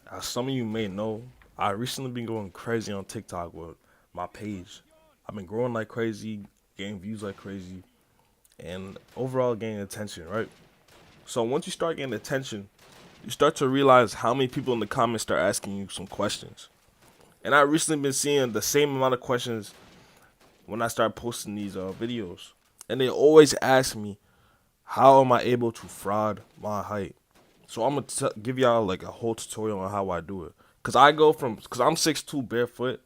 As some of you may know, I recently been going crazy on TikTok with my page. I've been growing like crazy, getting views like crazy, and overall getting attention, right? So once you start getting attention, you start to realize how many people in the comments start asking you some questions. And I recently been seeing the same amount of questions when I start posting these videos. And they always ask me, how am I able to fraud my height? So I'm gonna give y'all like a whole tutorial on how I do it. Cause I'm 6'2" barefoot,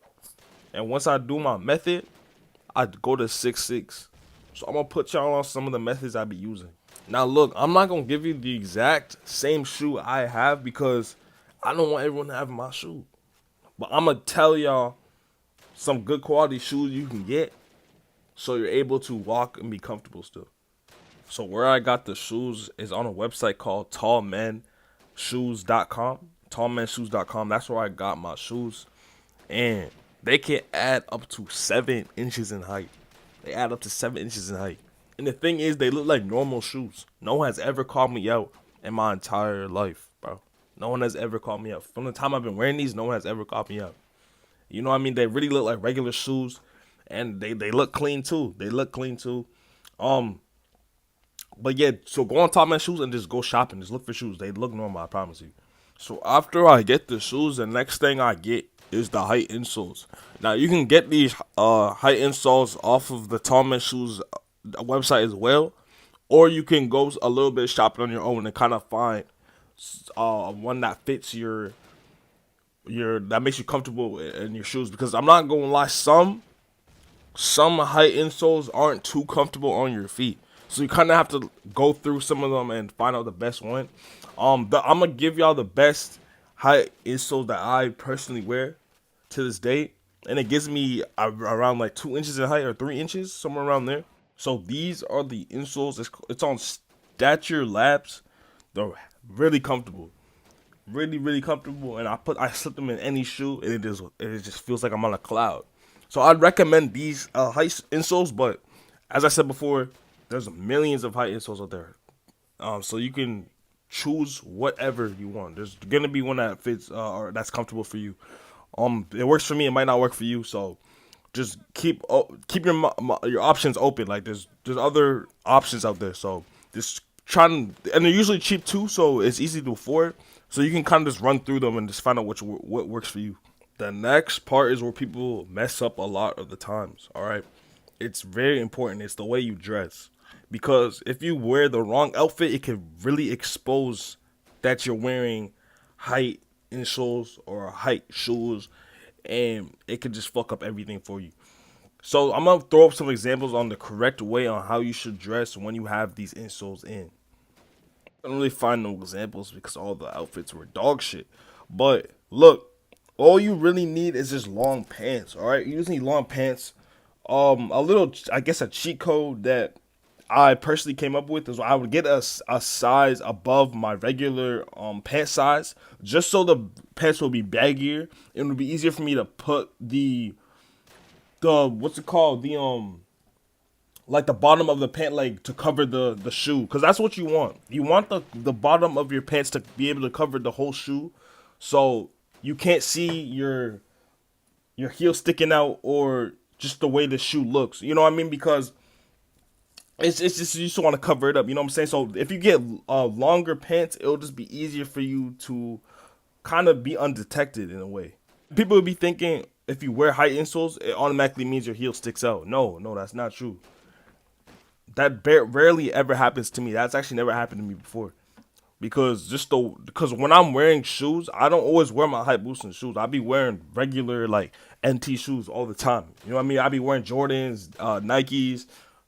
and once I do my method, I go to 6'6". So I'm gonna put y'all on some of the methods I be using. Now look, I'm not gonna give you the exact same shoe I have because I don't want everyone to have my shoe. But I'm gonna tell y'all some good quality shoes you can get so you're able to walk and be comfortable still. So where I got the shoes is on a website called tallmenshoes.com. Tallmenshoes.com. That's where I got my shoes. And they can add up to 7 inches in height. They add up to 7 inches in height. And the thing is, they look like normal shoes. No one has ever called me out in my entire life, bro. No one has ever called me out. From the time I've been wearing these, no one has ever called me out. You know what I mean? They really look like regular shoes. And they look clean too. They look clean too. Um, but yeah, so go on Top Man Shoes and just go shopping. Just look for shoes. They look normal, I promise you. So after I get the shoes, the next thing I get is the height insoles. Now you can get these height insoles off of the Tom and Shoes website as well, or you can go a little bit shopping on your own and kind of find one that fits your that makes you comfortable in your shoes. Because I'm not gonna lie, some height insoles aren't too comfortable on your feet. So you kind of have to go through some of them and find out the best one. I'm gonna give y'all the best height insoles that I personally wear to this day, and it gives me around like 2 inches in height or 3 inches, somewhere around there. So these are the insoles. It's on Stature Labs. They're really comfortable, really comfortable, and I slip them in any shoe, and it just feels like I'm on a cloud. So I'd recommend these height insoles, but as I said before, there's millions of height insoles out there. So you can choose whatever you want. There's gonna be one that fits or that's comfortable for you. It works for me. It might not work for you. So just keep your options open. Like there's other options out there. So just and they're usually cheap too. So it's easy to afford. So you can kind of just run through them and just find out what works for you. The next part is where people mess up a lot of the times. All right, it's very important. It's the way you dress, because if you wear the wrong outfit, it can really expose that you're wearing height insoles or height shoes, and it could just fuck up everything for you. So I'm gonna throw up some examples on the correct way on how you should dress when you have these insoles in. I don't really find no examples because all the outfits were dog shit. But look, all you really need is just long pants. All right, you just need long pants. A little, I guess, a cheat code that I personally came up with is I would get a size above my regular pant size, just so the pants will be baggier. It would be easier for me to put the what's it called, the like the bottom of the pant leg to cover the shoe, because that's what you want. You want the bottom of your pants to be able to cover the whole shoe, so you can't see your heel sticking out or just the way the shoe looks. You know what I mean? Because it's just you just want to cover it up. You know what I'm saying? So if you get longer pants, it'll just be easier for you to kind of be undetected in a way. People would be thinking if you wear high insoles, it automatically means your heel sticks out. No, that's not true. That rarely ever happens to me. That's actually never happened to me before. Because when I'm wearing shoes, I don't always wear my height boosting shoes. I be wearing regular like NT shoes all the time. You know what I mean? I be wearing Jordans, Nikes,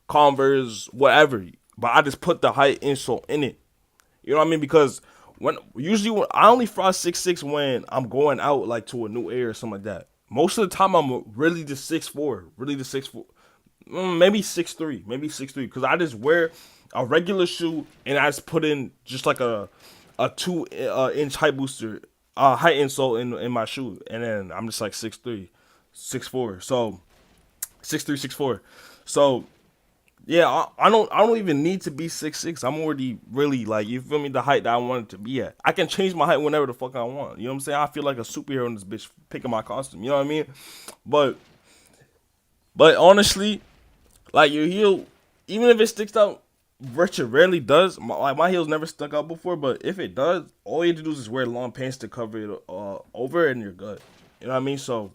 Converse, whatever. But I just put the height insole in it. You know what I mean? Because when I only fry 6'6" when I'm going out like to a new area or something like that. Most of the time I'm really just 6'4", really just 6'4", maybe 6'3", maybe 6'3", because I just wear a regular shoe and I just put in just like a 2 inch height booster, height insole in my shoe, and then I'm just like 6'3", 6'4", so 6'3", 6'4". So Yeah, I don't even need to be 6'6". I'm already really like, you feel me, the height that I wanted to be at. I can change my height whenever the fuck I want. You know what I'm saying? I feel like a superhero in this bitch picking my costume. You know what I mean? But honestly, like your heel, even if it sticks out, which it rarely does. My heel's never stuck out before, but if it does, all you have to do is just wear long pants to cover it over, and you're good. You know what I mean? So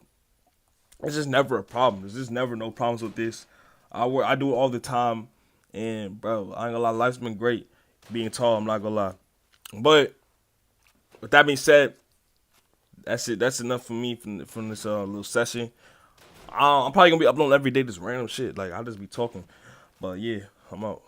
it's just never a problem. There's just never no problems with this. I do it all the time, and bro, I ain't gonna lie, life's been great. Being tall, I'm not gonna lie. But with that being said, that's it. That's enough for me from this little session. I'm probably gonna be uploading every day this random shit. Like I'll just be talking. But yeah, I'm out.